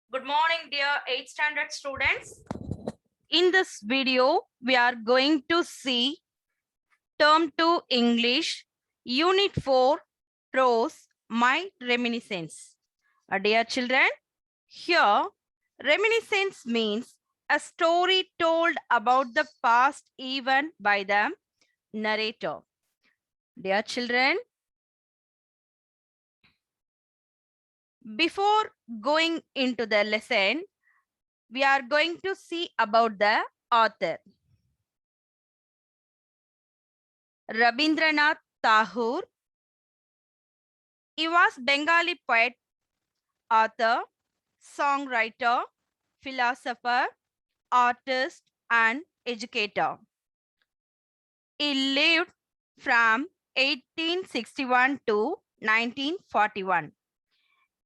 Good morning, dear 8th standard students. In this video, we are going to see Term 2 English, Unit 4, Prose, My Reminiscence. Dear children, here, reminiscence means a story told about the past event by the narrator. Dear children, before going into the lesson, we are going to see about the author. Rabindranath Tagore. He was Bengali poet, author, songwriter, philosopher, artist, and educator. He lived from 1861 to 1941.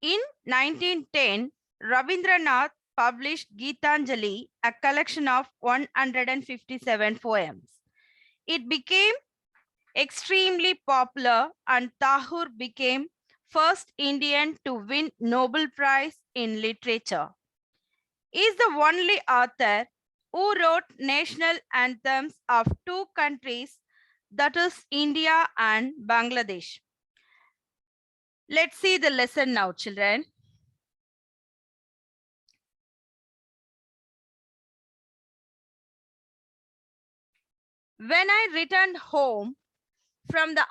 In 1910, Rabindranath published Gitanjali, a collection of 157 poems. It became extremely popular and Tagore became first Indian to win Nobel Prize in Literature. He is the only author who wrote national anthems of two countries, that is India and Bangladesh. Let's see the lesson now, children. When I returned home from the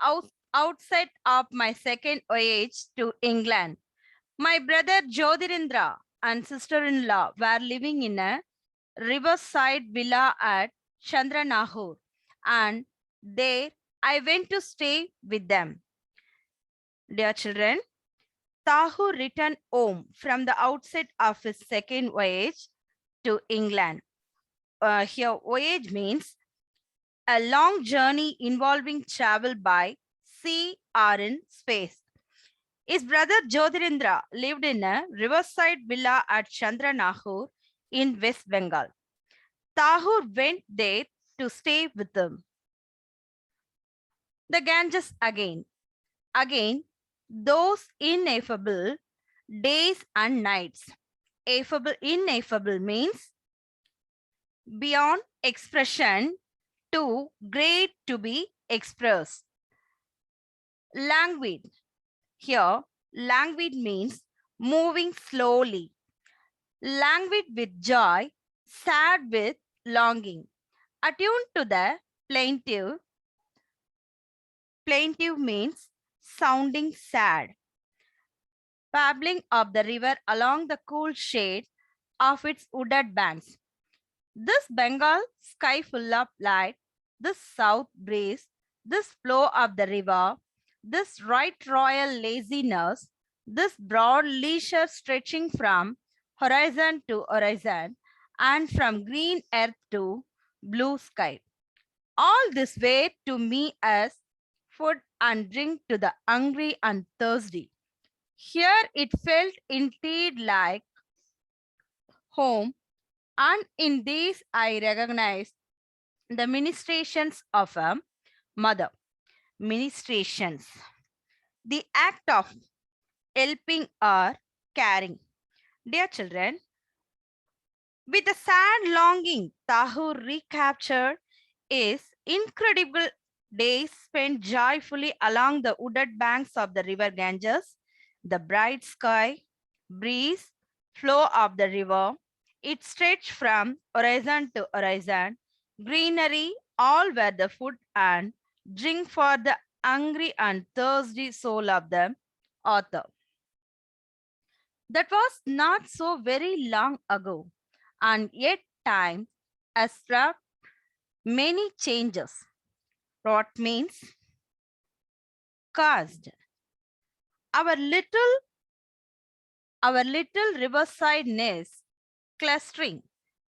outset of my second voyage to England, my brother Jyotirindra and sister-in-law were living in a riverside villa at Chandranahur, and there I went to stay with them. Dear children, Tagore returned home from the outset of his second voyage to England. Here, voyage means a long journey involving travel by sea or in space. His brother Jyotirindra lived in a riverside villa at Chandranahur in West Bengal. Tagore went there to stay with them. The Ganges again. Again, those ineffable days and nights. Ineffable means beyond expression, too great to be expressed. Languid. Here, languid means moving slowly. Languid with joy, sad with longing. Attuned to the plaintive. Plaintive means sounding sad. Babbling of the river along the cool shade of its wooded banks. This Bengal sky full of light, this south breeze, this flow of the river, this right royal laziness, this broad leisure stretching from horizon to horizon and from green earth to blue sky. All this way to me as food and drink to the hungry and thirsty. Here it felt indeed like home, and in these I recognized the ministrations of a mother. Ministrations, the act of helping or caring. Dear children, with a sad longing, Tagore recaptured his incredible days spent joyfully along the wooded banks of the river Ganges, the bright sky, breeze, flow of the river. It stretched from horizon to horizon, greenery, all were the food and drink for the hungry and thirsty soul of the author. That was not so very long ago, and yet time has brought many changes. What means caused our little riverside nest clustering.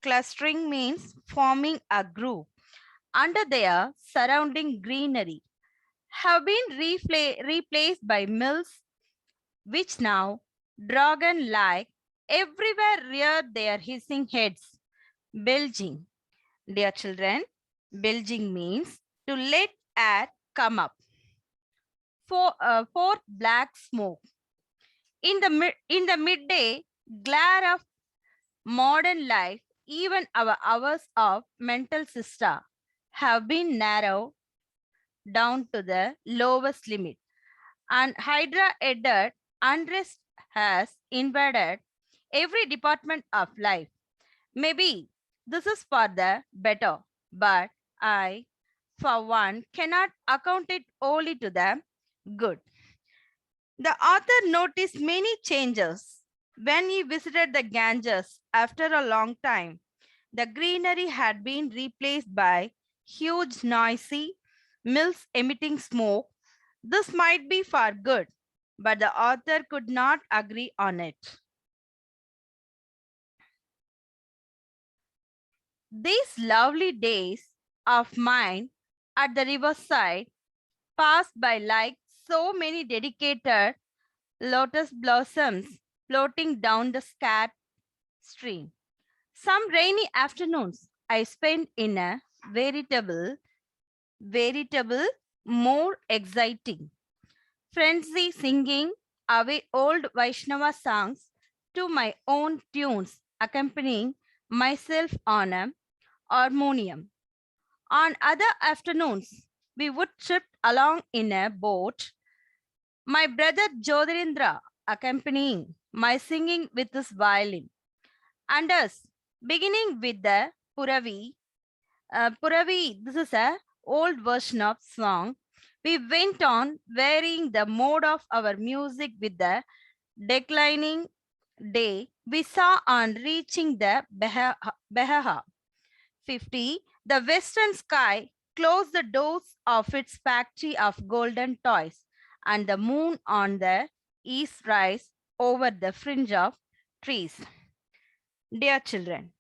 Clustering means forming a group under their surrounding greenery have been replaced by mills which now dragon like everywhere rear their hissing heads. Bilging. Dear children, bilging means to let air come up. For black smoke. In the midday, glare of modern life, even our hours of mental siesta have been narrowed down to the lowest limit. And Hydra added, unrest has invaded every department of life. Maybe this is for the better, but I, for one, cannot account it only to the good. The author noticed many changes when he visited the Ganges after a long time. The greenery had been replaced by huge, noisy mills emitting smoke. This might be for good, but the author could not agree on it. These lovely days of mine at the riverside passed by like so many dedicated lotus blossoms floating down the scat stream. Some rainy afternoons I spent in a veritable, more exciting frenzy singing away old Vaishnava songs to my own tunes, accompanying myself on a harmonium. On other afternoons, we would trip along in a boat, my brother Jyotirindra accompanying my singing with his violin, and us beginning with the Puravi. Puravi, this is a old version of song. We went on varying the mode of our music with the declining day we saw on reaching the Behaha 50. The western sky closed the doors of its factory of golden toys, and the moon on the east rise over the fringe of trees. Dear children,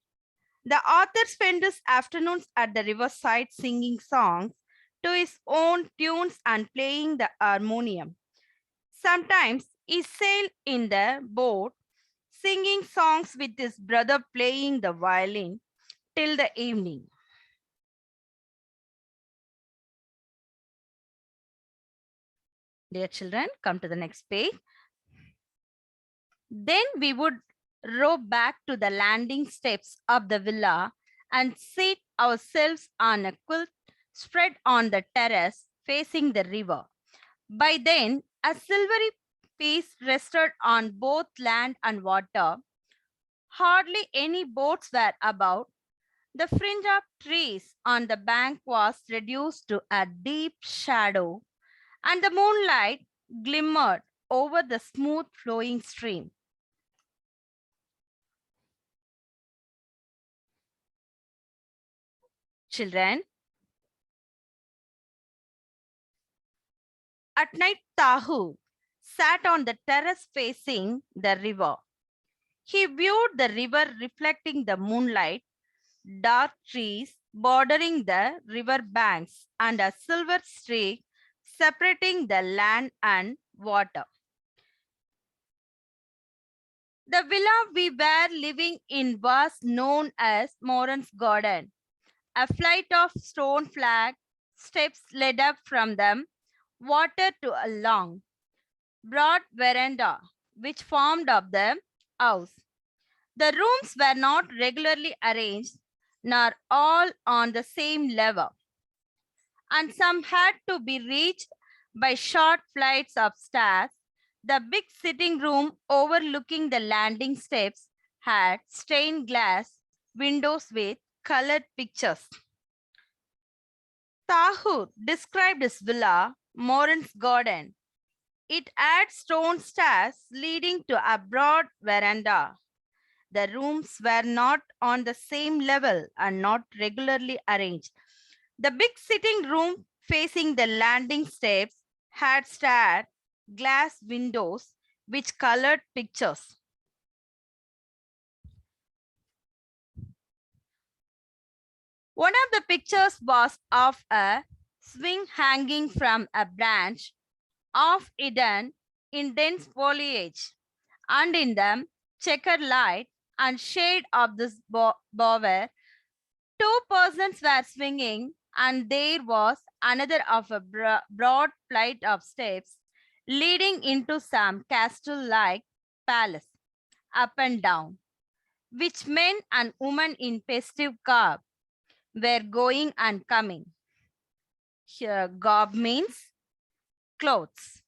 the author spent his afternoons at the riverside singing songs to his own tunes and playing the harmonium. Sometimes he sailed in the boat, singing songs with his brother playing the violin till the evening. Dear children, come to the next page. Then we would row back to the landing steps of the villa and seat ourselves on a quilt spread on the terrace facing the river. By then, a silvery peace rested on both land and water. Hardly any boats were about. The fringe of trees on the bank was reduced to a deep shadow, and the moonlight glimmered over the smooth flowing stream. Children, at night Tahu sat on the terrace facing the river. He viewed the river reflecting the moonlight, dark trees bordering the river banks, and a silver streak separating the land and water. The villa we were living in was known as Moran's Garden. A flight of stone flag steps led up from the water to a long, broad veranda which formed of the house. The rooms were not regularly arranged, nor all on the same level, and some had to be reached by short flights of stairs. The big sitting room overlooking the landing steps had stained glass windows with colored pictures. Tahur described his villa, Moran's Garden. It had stone stairs leading to a broad veranda. The rooms were not on the same level and not regularly arranged. The big sitting room facing the landing steps had stared glass windows which colored pictures. One of the pictures was of a swing hanging from a branch, half hidden in dense foliage, and in the checkered light and shade of this bower, two persons were swinging, and there was another of a broad flight of steps leading into some castle-like palace. up and down, which men and women in festive garb were going and coming. Here, garb means clothes.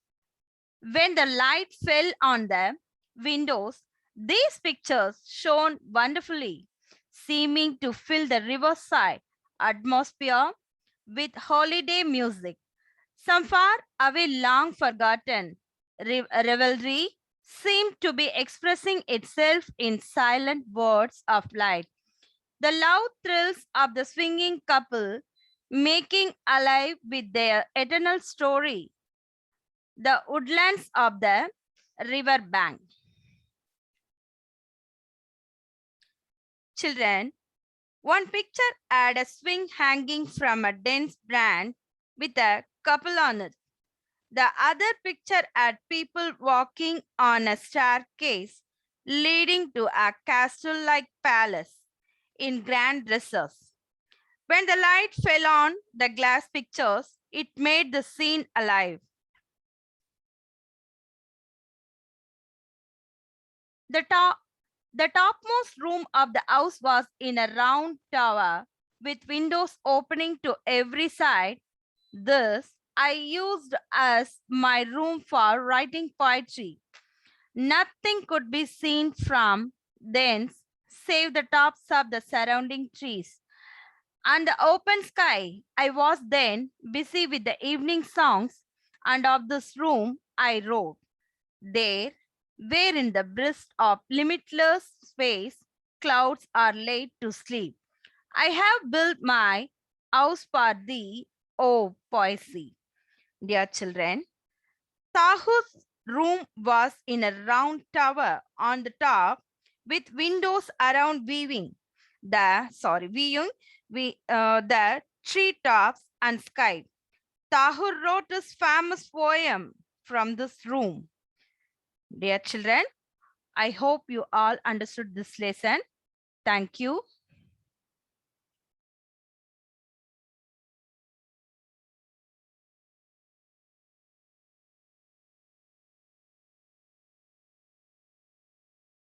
When the light fell on the windows, these pictures shone wonderfully, seeming to fill the riverside atmosphere with holiday music. Some far away, long forgotten revelry seemed to be expressing itself in silent words of light. The loud thrills of the swinging couple making alive with their eternal story the woodlands of the river bank. Children, one picture had a swing hanging from a dense branch with a couple on it. The other picture had people walking on a staircase leading to a castle-like palace in grand dresses. When the light fell on the glass pictures, it made the scene alive. The top The topmost room of the house was in a round tower with windows opening to every side. This I used as my room for writing poetry. Nothing could be seen from thence save the tops of the surrounding trees and the open sky. I was then busy with the evening songs, and of this room I wrote. There, where in the breast of limitless space, clouds are laid to sleep. I have built my house for thee, O poesy. Dear children, Tahu's room was in a round tower on the top with windows around the treetops and sky. Tahur wrote his famous poem from this room. Dear children, I hope you all understood this lesson. Thank you.